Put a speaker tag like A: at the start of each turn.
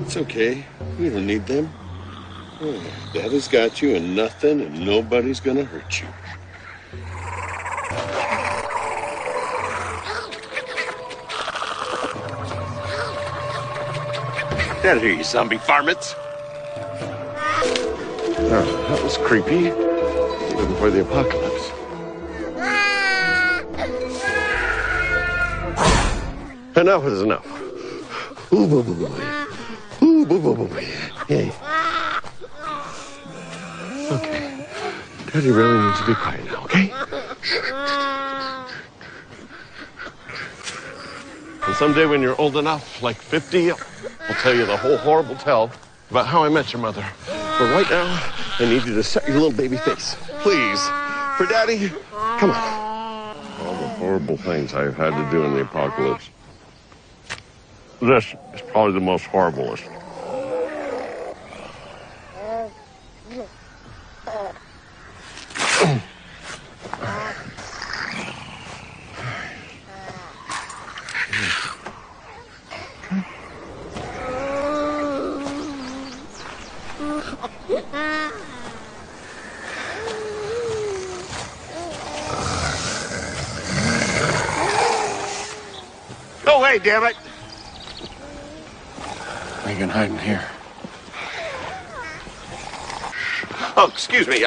A: It's okay. You don't need them. Oh, Daddy's got you and nothing and nobody's gonna hurt you. Get out of here, you zombie varmints. Oh, that was creepy. Even before the apocalypse. Enough is enough. Ooh, boo, boo, boo. Ooh, boo, boo, boo. Hey. Okay. Daddy really needs to be quiet now, okay? And someday when you're old enough, like 50, I'll tell you the whole horrible tale about how I met your mother. But right now, I need you to set your little baby face. Please. For Daddy, come on. All the horrible things I've had to do in the apocalypse. This is probably the most horriblest. Go away, damn it! You can hide in here. Oh, excuse me.